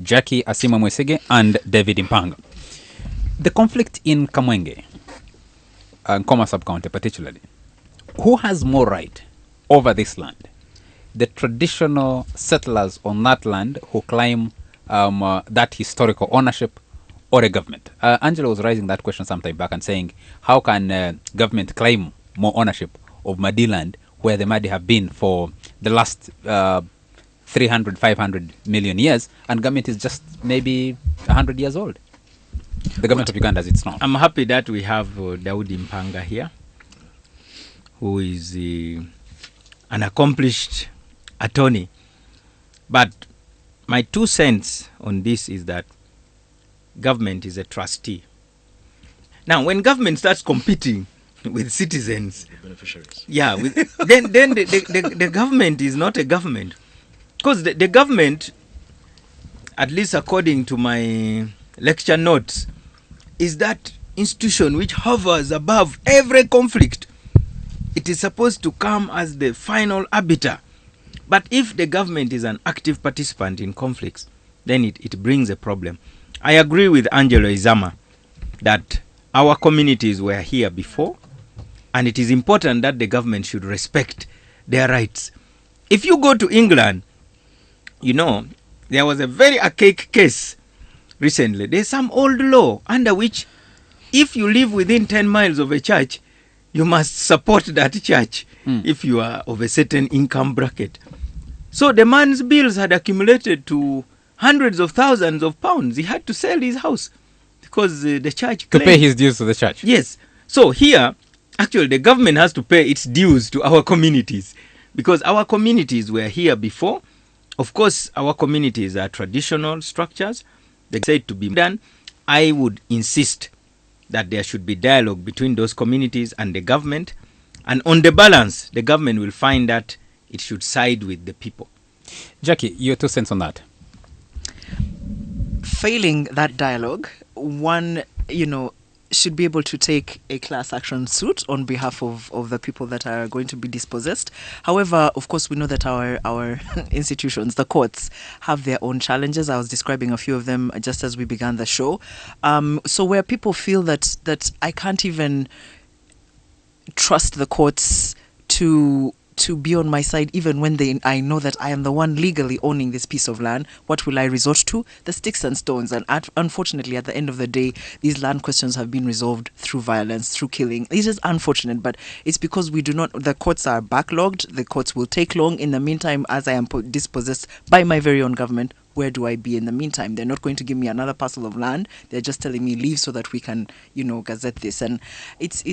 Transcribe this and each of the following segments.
Jackie Asiimwe and Daudi Mpanga. The conflict in Kamwenge, Nkoma sub-county particularly, who has more right over this land? The traditional settlers on that land who claim that historical ownership, or a government? Angela was raising that question sometime back and saying, how can government claim more ownership of Madi land where the Madi have been for the last 300, 500 million years, and government is just maybe 100 years old? The government of Uganda, as it's known. I'm happy that we have Daudi Mpanga here, who is an accomplished attorney. But my 2 cents on this is that government is a trustee. Now, when government starts competing with citizens, the beneficiaries, then the government is not a government. Because the government, at least according to my lecture notes, is that institution which hovers above every conflict. It is supposed to come as the final arbiter. But if the government is an active participant in conflicts, then it brings a problem. I agree with Angelo Izama that our communities were here before, and it is important that the government should respect their rights. If you go to England, you know, there was a very archaic case recently. There's some old law under which if you live within 10 miles of a church, you must support that church if you are of a certain income bracket. So the man's bills had accumulated to hundreds of thousands of pounds. He had to sell his house because the church claimed to pay his dues to the church. Yes. So here, actually, the government has to pay its dues to our communities because our communities were here before. Of course, our communities are traditional structures. They say to be done. I would insist that there should be dialogue between those communities and the government. And on the balance, the government will find that it should side with the people. Jackie, your 2 cents on that. Failing that dialogue, one, should be able to take a class action suit on behalf of the people that are going to be dispossessed. However, of course, we know that our institutions, the courts, have their own challenges. I was describing a few of them just as we began the show. So where people feel that I can't even trust the courts to be on my side, even when I know that I am the one legally owning this piece of land, what will I resort to? The sticks and stones. And unfortunately, at the end of the day, these land questions have been resolved through violence, through killing. It is unfortunate, but it's because the courts are backlogged. The courts will take long. In the meantime, as I am dispossessed by my very own government, where do I be in the meantime? They're not going to give me another parcel of land. They're just telling me leave so that we can, gazette this. And it's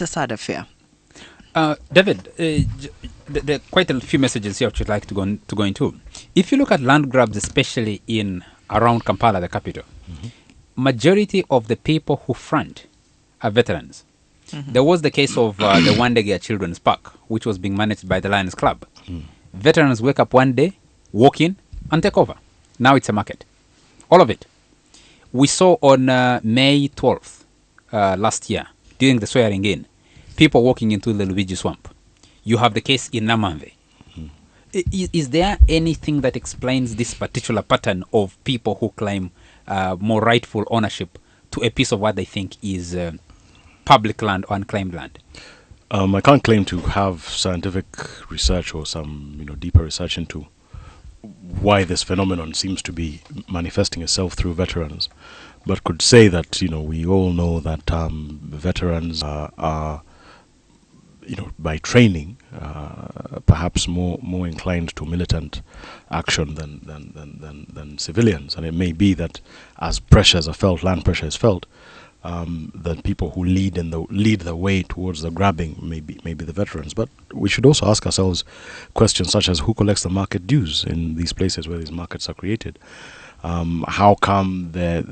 a sad affair. David, there are quite a few messages here which I'd like to go into. If you look at land grabs, especially around Kampala, the capital, majority of the people who front are veterans. There was the case of the Wandegea Children's Park, which was being managed by the Lions Club. Veterans wake up one day, walk in, and take over. Now it's a market. All of it. We saw on May 12th last year, during the swearing in, people walking into the Luigi swamp. You have the case in Namamve. Is there anything that explains this particular pattern of people who claim more rightful ownership to a piece of what they think is public land or unclaimed land? I can't claim to have scientific research or some deeper research into why this phenomenon seems to be manifesting itself through veterans, but could say that we all know that veterans are by training, perhaps more inclined to militant action than civilians, and it may be that as pressures are felt, land pressure is felt, that people who lead the way towards the grabbing may be the veterans. But we should also ask ourselves questions such as who collects the market dues in these places where these markets are created. How come they're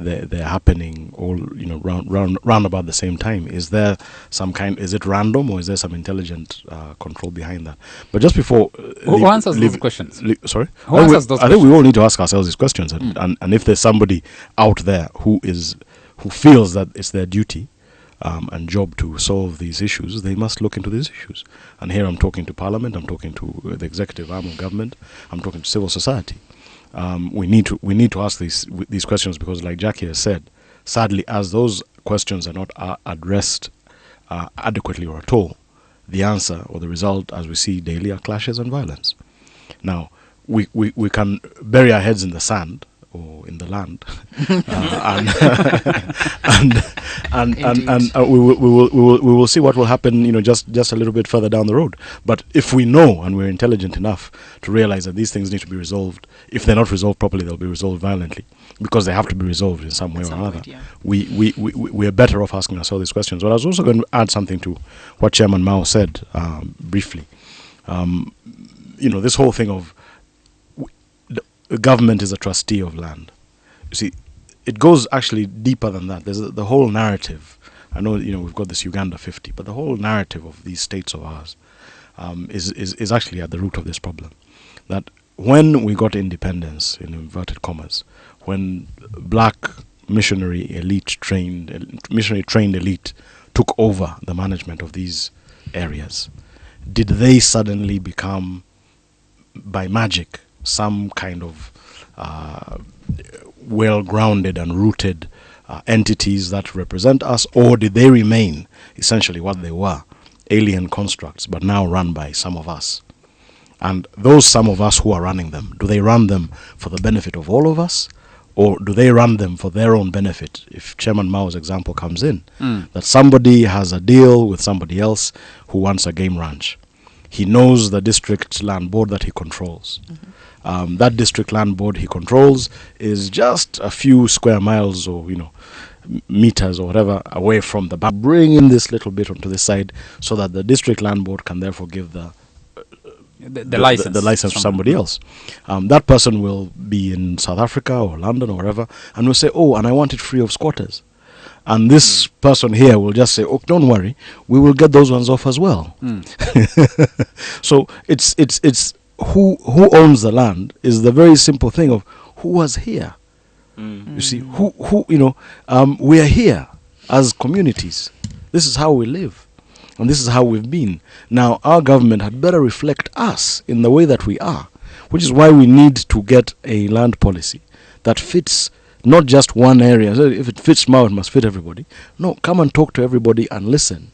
happening all round about the same time? Is there is it random, or is there some intelligent control behind that? But just before who answers those questions? Sorry, who answers those questions? I think we all need to ask ourselves these questions, and if there's somebody out there who feels that it's their duty and job to solve these issues, they must look into these issues. And here I'm talking to Parliament, I'm talking to the executive arm of government, I'm talking to civil society. we need to ask these questions, because, like Jackie has said, sadly, as those questions are not addressed adequately or at all, the answer or the result, as we see daily, are clashes and violence. Now, we can bury our heads in the sand or in the land, and we will see what will happen, just a little bit further down the road. But if we know, and we're intelligent enough to realize that these things need to be resolved, if they're not resolved properly, they'll be resolved violently, because they have to be resolved in some way or another. We are better off asking ourselves these questions. But I was also going to add something to what Chairman Mao said briefly. This whole thing of the government is a trustee of land. You see, it goes actually deeper than that. There's the whole narrative. I know, we've got this Uganda 50, but the whole narrative of these states of ours is actually at the root of this problem. That when we got independence, in inverted commas, when black missionary trained elite took over the management of these areas, did they suddenly become, by magic, some kind of well-grounded and rooted entities that represent us, or did they remain essentially what they were, alien constructs, but now run by some of us? And those some of us who are running them, do they run them for the benefit of all of us, or do they run them for their own benefit? If Chairman Mao's example comes in, that somebody has a deal with somebody else who wants a game ranch. He knows the district land board that he controls. That district land board he controls is just a few square miles or meters or whatever away from the back. Bring in this little bit onto this side so that the district land board can therefore give the license to somebody else. That person will be in South Africa or London or wherever, and will say, "Oh, and I want it free of squatters." And this person here will just say, "Oh, don't worry, we will get those ones off as well." So it's who owns the land is the very simple thing of who was here. You see, we are here as communities. This is how we live, and this is how we've been. Now, our government had better reflect us in the way that we are, which is why we need to get a land policy that fits not just one area. So if it fits Mao, it must fit everybody. No, come and talk to everybody and listen.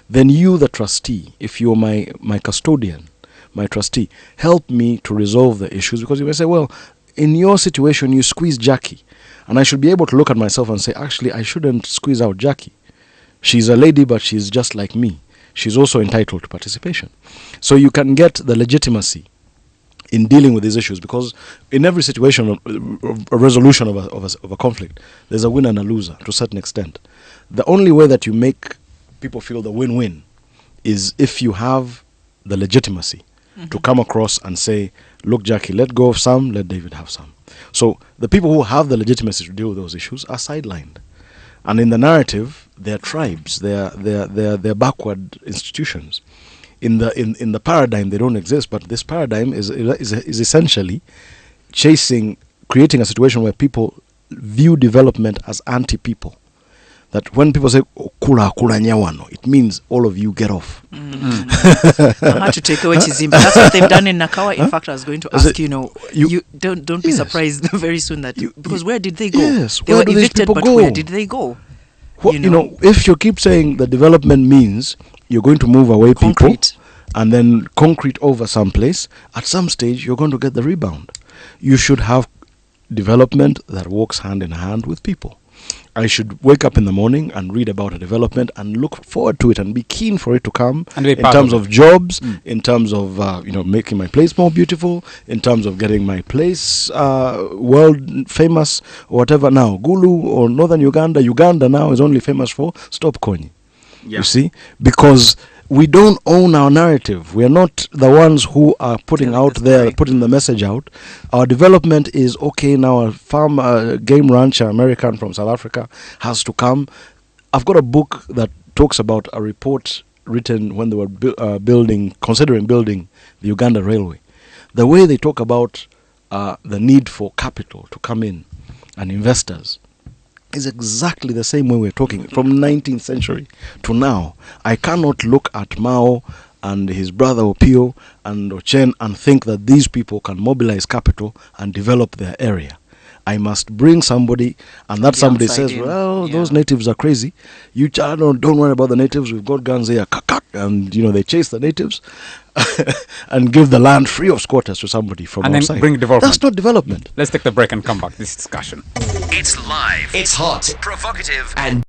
Then you, the trustee, if you're my custodian, my trustee, help me to resolve the issues, because you may say, well, in your situation, you squeeze Jackie, and I should be able to look at myself and say, actually, I shouldn't squeeze out Jackie. She's a lady, but she's just like me. She's also entitled to participation. So you can get the legitimacy in dealing with these issues, because in every situation of a resolution of a conflict, there's a winner and a loser to a certain extent. The only way that you make people feel the win-win is if you have the legitimacy to come across and say, look, Jackie, let go of some, let David have some. So the people who have the legitimacy to deal with those issues are sidelined. And in the narrative, they're tribes, they're backward institutions. In the paradigm, they don't exist, but this paradigm is essentially creating a situation where people view development as anti-people. That when people say kula nyawano, it means all of you get off. I had to take away Chizimba. That's what they've done in Nakawa. In fact, I was going to ask you don't be surprised very soon that because where did they go? Yes, they were evicted, but where did they go? If you keep saying the development means you're going to move away people and then concrete over someplace, at some stage you're going to get the rebound. You should have development that walks hand in hand with people. I should wake up in the morning and read about a development and look forward to it and be keen for it to come in terms of jobs, in terms of making my place more beautiful, in terms of getting my place world famous or whatever. Now, Gulu or Northern Uganda now is only famous for stop konyi. You see, because we don't own our narrative. We are not the ones who are putting putting the message out. Our development is, okay, now a farm, game rancher, American from South Africa, has to come. I've got a book that talks about a report written when they were considering building the Uganda Railway. The way they talk about the need for capital to come in and investors is exactly the same way we're talking from 19th century to now. I cannot look at Mao and his brother Opio and Ochen and think that these people can mobilize capital and develop their area. I must bring somebody, and that The somebody outside says, in. well, Yeah. those natives are crazy. You don't worry about the natives. We've got guns here. And, they chase the natives and give the land free of squatters to somebody from And outside. then bring development. That's not development. Let's take the break and come back. This discussion. It's live. It's hot. Provocative. And